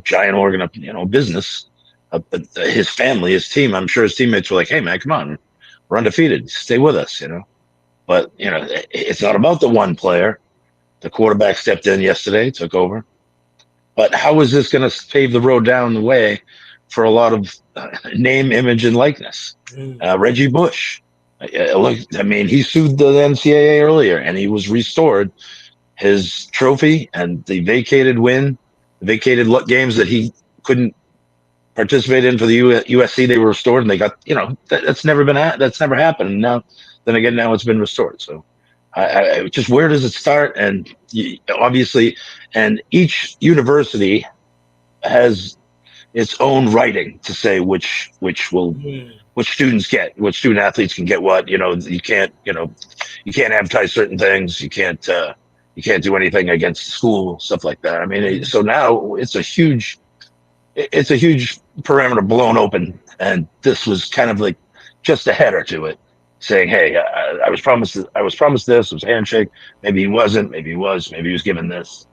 giant business. But his family, his team, I'm sure his teammates were like, "Hey, man, come on, we're undefeated. Stay with us," But it's not about the one player. The quarterback stepped in yesterday, took over. But how is this going to pave the road down the way for a lot of name, image, and likeness? Reggie Bush. He sued the NCAA earlier, and he was restored his trophy and the vacated games that he couldn't participate in for the USC. They were restored, and they got that's never happened. And now it's been restored. So. Just where does it start? And obviously, and each university has its own writing to say which students get, which student athletes can get what. You can't advertise certain things. You can't do anything against the school, stuff like that. I mean, so now it's a huge parameter blown open, and this was kind of like just a header to it. Saying, "Hey, I was promised this. It was a handshake. Maybe he wasn't. Maybe he was. Maybe he was given this."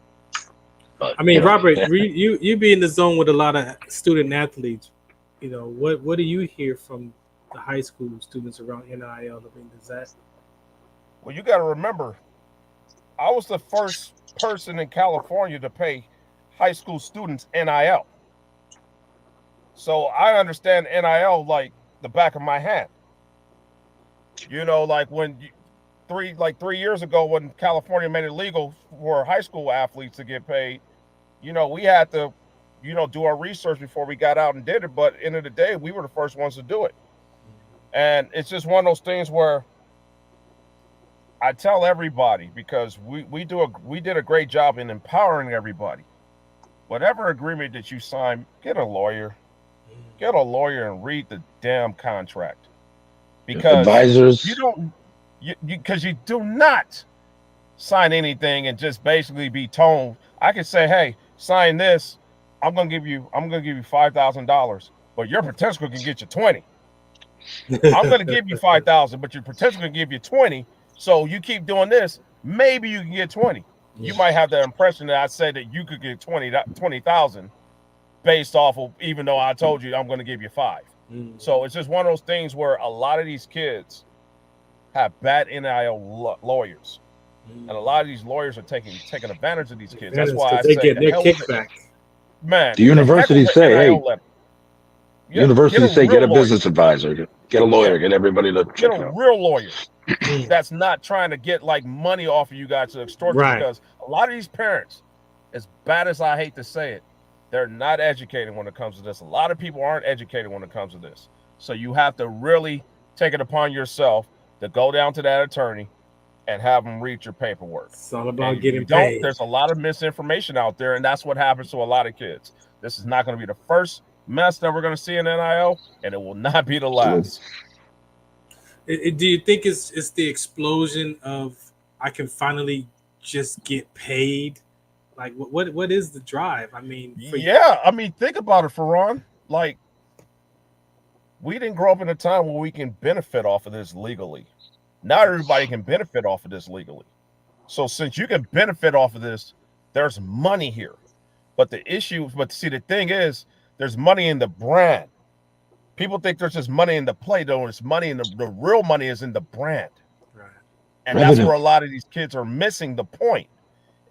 But, Robert, you be in the zone with a lot of student athletes. What do you hear from the high school students around NIL? I mean, does that? Well, you got to remember, I was the first person in California to pay high school students NIL, so I understand NIL like the back of my hand. When 3 years ago, when California made it legal for high school athletes to get paid, we had to, do our research before we got out and did it. But end of the day, we were the first ones to do it. And it's just one of those things where I tell everybody, because we did a great job in empowering everybody. Whatever agreement that you sign, get a lawyer. Get a lawyer and read the damn contract. Because advisors, because you do not sign anything and just basically be told. I could say, hey, sign this. I'm gonna give you $5,000, but your potential can get you 20. I'm gonna give you 5,000, but your potential can give you 20. So you keep doing this, maybe you can get 20. You might have the impression that I said that you could get 20,000 based off of, even though I told you I'm going to give you 5. So it's just one of those things where a lot of these kids have bad NIL lawyers, and a lot of these lawyers are taking advantage of these kids. That's why I say get their kickback. Man, the universities say, hey, universities say, get a business advisor, get a lawyer, get everybody to check get a real lawyer that's not trying to get like money off of you guys to extort you, because a lot of these parents, as bad as I hate to say it, they're not educated when it comes to this. A lot of people aren't educated when it comes to this. So you have to really take it upon yourself to go down to that attorney and have them read your paperwork. It's all about getting paid. There's a lot of misinformation out there, and that's what happens to a lot of kids. This is not going to be the first mess that we're going to see in NIL, and it will not be the last. Do you think it's the explosion of I can finally just get paid? Like what is the drive? I mean, think about it, Farron. Like, we didn't grow up in a time where we can benefit off of this legally. Not everybody can benefit off of this legally. So since you can benefit off of this, there's money here. But the thing is, there's money in the brand. People think there's just money in the play, though. It's money in the real money is in the brand. Right. And that's where a lot of these kids are missing the point.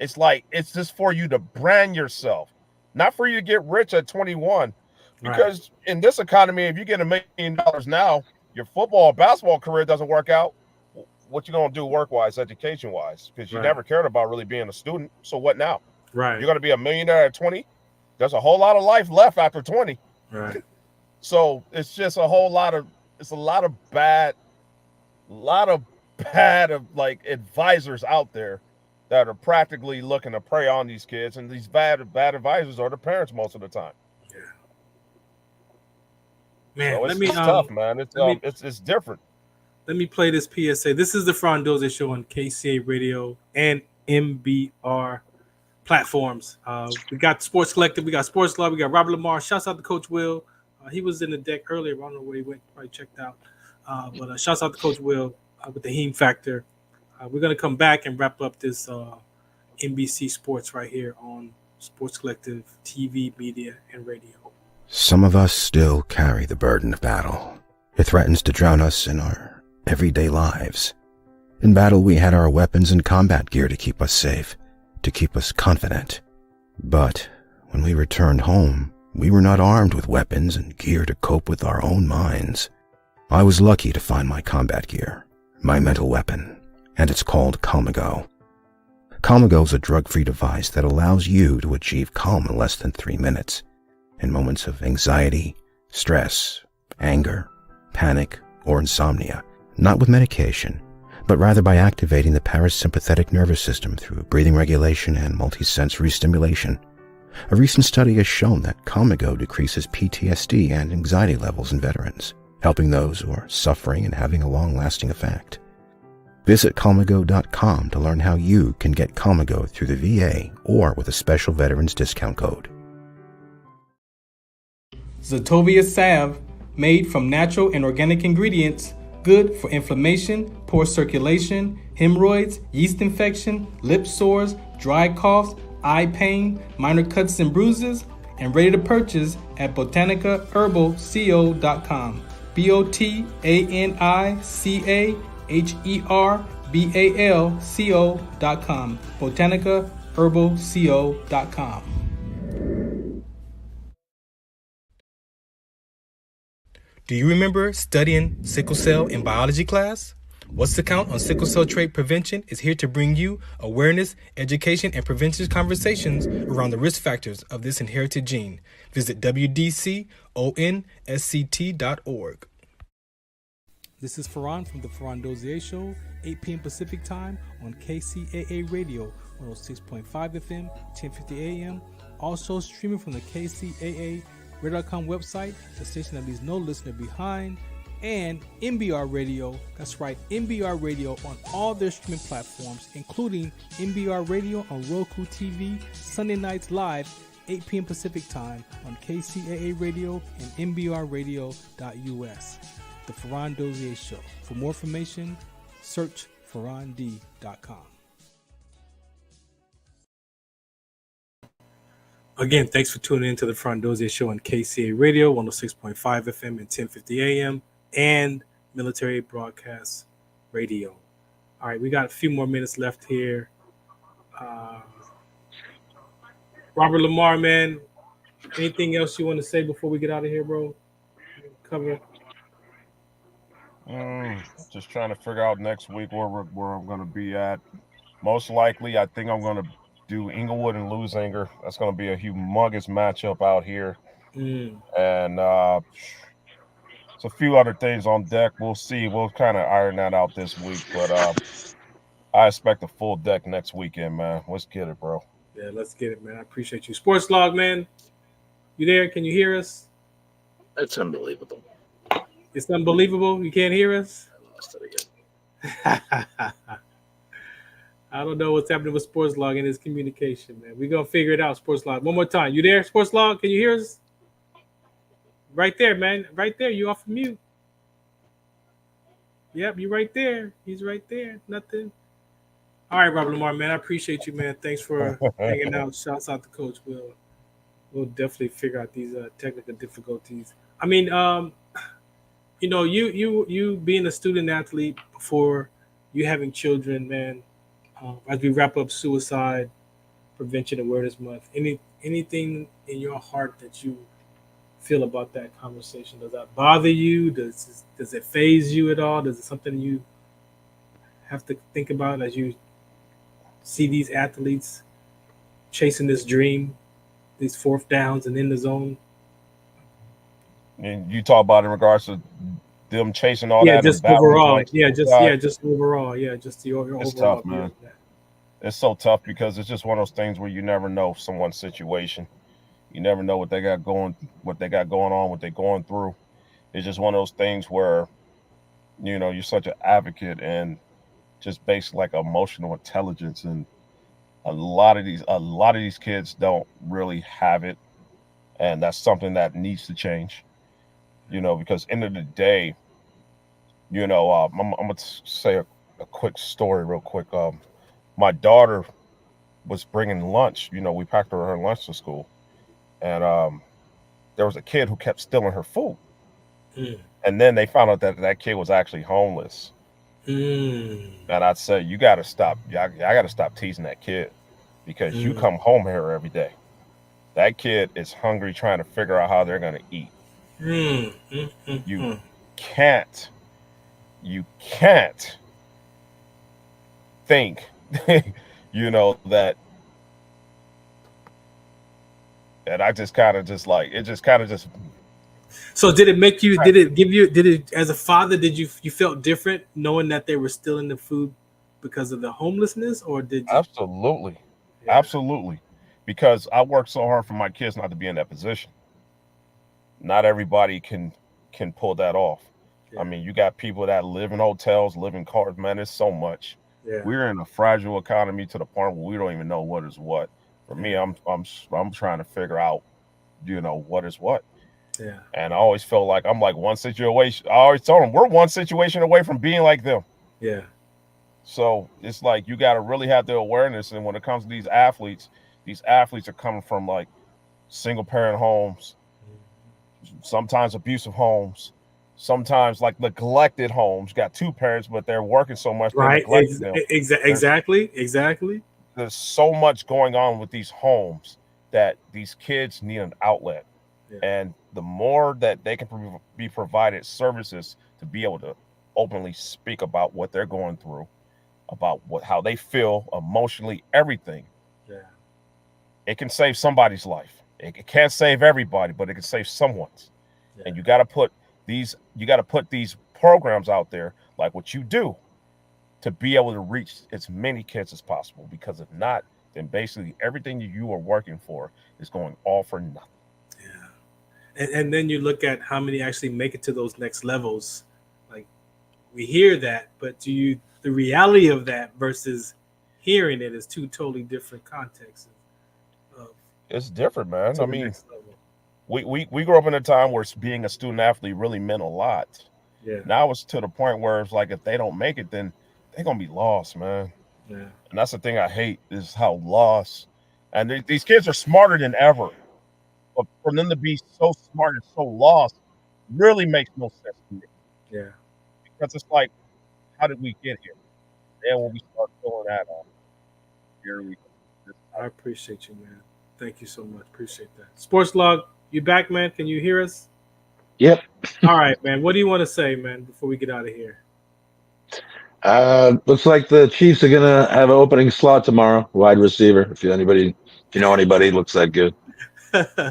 It's like, it's just for you to brand yourself, not for you to get rich at 21. Because in this economy, if you get $1 million now, your football or basketball career doesn't work out. What you gonna do work-wise, education-wise? Because you never cared about really being a student. So what now? Right. You're gonna be a millionaire at 20? There's a whole lot of life left after 20. Right. So it's just a lot of bad like advisors out there that are practically looking to prey on these kids, and these bad advisors are the parents most of the time. Yeah. Man, so it's tough, man. It's different. Let me play this PSA. This is the Farron Dozier Show on KCAARadio and MBR platforms. We got Sports Collective, we got Sports Law, we got Robert Lamar. Shouts out to Coach Will. He was in the deck earlier. I don't know where he went. Probably checked out. But shouts out to Coach Will with the Heme Factor. We're going to come back and wrap up this NBC Sports right here on Sports Collective TV, media, and radio. Some of us still carry the burden of battle. It threatens to drown us in our everyday lives. In battle, we had our weapons and combat gear to keep us safe, to keep us confident. But when we returned home, we were not armed with weapons and gear to cope with our own minds. I was lucky to find my combat gear, my mental weapon, and it's called Calmago. Calmago is a drug-free device that allows you to achieve calm in less than 3 minutes in moments of anxiety, stress, anger, panic, or insomnia, not with medication, but rather by activating the parasympathetic nervous system through breathing regulation and multisensory stimulation. A recent study has shown that Calmago decreases PTSD and anxiety levels in veterans, helping those who are suffering and having a long-lasting effect. Visit Calmago.com to learn how you can get Calmago through the VA or with a special veterans discount code. Zetovia salve, made from natural and organic ingredients, good for inflammation, poor circulation, hemorrhoids, yeast infection, lip sores, dry coughs, eye pain, minor cuts and bruises, and ready to purchase at BotanicaHerbalCO.com. BotanicaHerbalCO.com. BotanicaHerbalCO.com. Do you remember studying sickle cell in biology class? What's the Count on Sickle Cell Trait Prevention is here to bring you awareness, education, and prevention conversations around the risk factors of this inherited gene. Visit WDCONSCT.org. This is Farron from the Farron Dozier Show, 8 p.m. Pacific Time on KCAA Radio, 106.5 FM, 1050 AM. Also streaming from the KCAARadio.com website, the station that leaves no listener behind, and MBRadio. That's right, MBRadio on all their streaming platforms, including MBRadio on Roku TV, Sunday nights live, 8 p.m. Pacific Time on KCAA Radio and MBRadio.us. The Farron Dozier Show. For more information, search farrond.com. Again, thanks for tuning in to the Farron Dozier Show on KCAA Radio, 106.5 FM and 1050 AM, and Military Broadcast Radio. All right, we got a few more minutes left here. Robert Lamar, man, anything else you want to say before we get out of here, bro? Cover. Just trying to figure out next week where I'm going to be at. Most likely, I think I'm going to do Inglewood and Lusinger. That's going to be a humongous matchup out here. And it's a few other things on deck. We'll see. We'll kind of iron that out this week. But I expect a full deck next weekend, man. Let's get it, bro. Yeah, let's get it, man. I appreciate you. Sports Log, man. You there? Can you hear us? It's unbelievable. It's unbelievable. You can't hear us? I lost it again. I don't know what's happening with Sports Log and his communication, man. We're going to figure it out, Sports Log. One more time. You there, Sports Log? Can you hear us? Right there, man. Right there. You off of mute. Yep, you right there. He's right there. Nothing. All right, Robert Lamar, man. I appreciate you, man. Thanks for hanging out. Shouts out to Coach Will. We'll definitely figure out these technical difficulties. I mean, you know, you being a student athlete before you having children, man. As we wrap up Suicide Prevention Awareness Month, anything in your heart that you feel about that conversation? Does that bother you? Does it faze you at all? Is it something you have to think about as you see these athletes chasing this dream, these fourth downs and in the zone? And you talk about in regards to them chasing all that. Just overall. Just overall. Just the overall. It's tough, man. It's so tough because it's just one of those things where you never know someone's situation. You never know what they got going on, what they're going through. It's just one of those things where, you know, you're such an advocate and just based like emotional intelligence, and a lot of these kids don't really have it, and that's something that needs to change. You know, because end of the day, you know, I'm gonna say a quick story real quick. My daughter was bringing lunch. You know, we packed her lunch to school, and there was a kid who kept stealing her food. And then they found out that kid was actually homeless. And I'd say, you got to stop. I got to stop teasing that kid, because you come home here every day. That kid is hungry, trying to figure out how they're going to eat. You can't think, you know, that I just kind of just like, it just kind of just. So did it make you, did it as a father, did you felt different knowing that they were stealing the food because of the homelessness, or did you? Absolutely. Yeah. Absolutely. Because I worked so hard for my kids not to be in that position. Not everybody can pull that off. Yeah. I mean, you got people that live in hotels, live in cars, man, it's so much. Yeah. We're in a fragile economy to the point where we don't even know what is what. For me, I'm trying to figure out, you know, what is what. Yeah. And I always felt like I'm like one situation. I always told them we're one situation away from being like them. Yeah. So it's like you got to really have the awareness. And when it comes to these athletes are coming from like single parent homes, sometimes abusive homes, sometimes like neglected homes. Got two parents, but they're working so much. Right. Exactly. There's so much going on with these homes that these kids need an outlet. Yeah. And the more that they can be provided services to be able to openly speak about what they're going through, about how they feel emotionally, everything. Yeah. It can save somebody's life. It can't save everybody, but it can save someone's. Yeah. And you got to put these programs out there like what you do to be able to reach as many kids as possible, because if not, then basically everything you are working for is going all for nothing. Yeah. And then you look at how many actually make it to those next levels. Like, we hear that, but the reality of that versus hearing it is two totally different contexts. It's different, man. I mean, we grew up in a time where being a student athlete really meant a lot. Yeah. Now it's to the point where it's like, if they don't make it, then they're gonna be lost, man. Yeah. And that's the thing I hate, is how lost. And these kids are smarter than ever, but for them to be so smart and so lost really makes no sense to me. Yeah. Because it's like, how did we get here? Then when we start filling that out, here we go. I appreciate you, man. Thank you so much. Appreciate that. Sports Log, you back, man? Can you hear us? Yep. All right, man. What do you want to say, man, before we get out of here? Looks like the Chiefs are gonna have an opening slot tomorrow, wide receiver. If you know anybody, looks that good.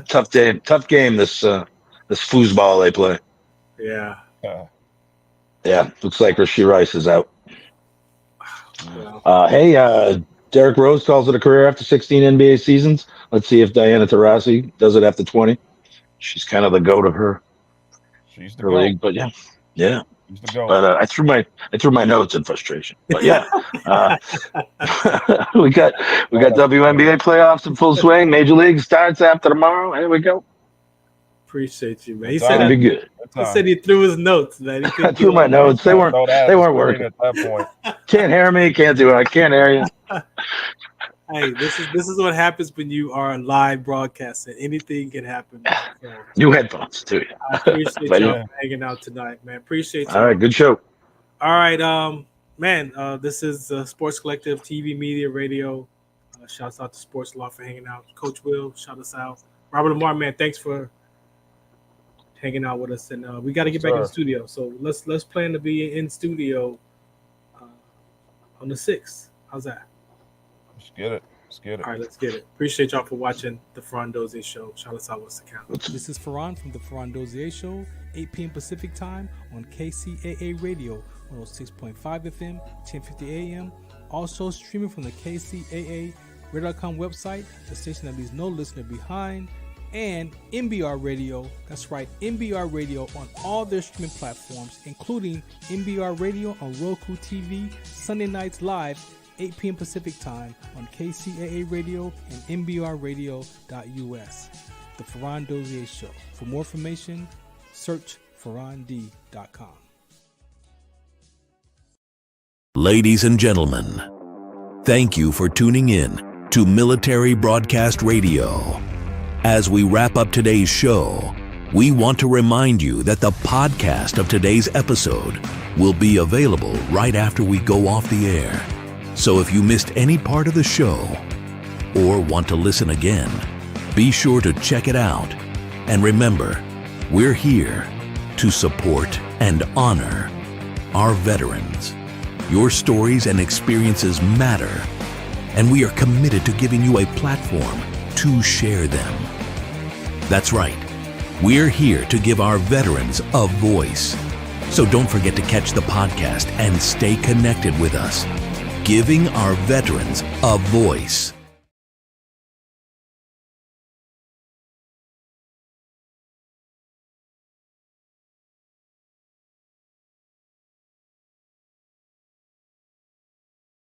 Tough game. This foosball they play. Yeah. Yeah. Looks like Rashee Rice is out. Wow. Hey, Derrick Rose calls it a career after 16 NBA seasons. Let's see if Diana Taurasi does it after 20. She's kind of the goat of her league, but yeah. But I threw my notes in frustration. But yeah, we got WNBA playoffs in full swing. Major League starts after tomorrow. Here we go. Appreciate you, man. He said it'd be good. He said he threw his notes, man. I threw my notes. They weren't working. At that point. Can't hear me. Can't do it. I can't hear you. Hey, this is what happens when you are live broadcasting. Anything can happen. So, new headphones too. I appreciate you hanging out tonight, man. Appreciate you. All right, good show. All right, man. This is Sports Collective TV, Media, Radio. Shouts out to Sports Law for hanging out. Coach Will, shout us out. Robert Lamar, man, thanks for hanging out with us, and we got to get back in the studio. So let's plan to be in studio on the 6th. How's that? Let's get it. All right, let's get it. Appreciate y'all for watching the Farron Dozier Show. Shout us out. What's the count? This is Farron from the Farron Dozier Show, 8 p.m. Pacific time on KCAA Radio, 106.5 FM, 1050 AM. Also streaming from the KCAARadio.com website, the station that leaves no listener behind, and MBRadio. That's right, MBRadio on all their streaming platforms, including MBRadio on Roku TV, Sunday nights live, 8 p.m. Pacific time on KCAA Radio and MBRadio.us. The Farron Dozier Show. For more information, search farrond.com. Ladies and gentlemen, thank you for tuning in to Military Broadcast Radio. As we wrap up today's show, we want to remind you that the podcast of today's episode will be available right after we go off the air. So if you missed any part of the show or want to listen again, be sure to check it out. And remember, we're here to support and honor our veterans. Your stories and experiences matter, and we are committed to giving you a platform to share them. That's right. We're here to give our veterans a voice. So don't forget to catch the podcast and stay connected with us. Giving our veterans a voice.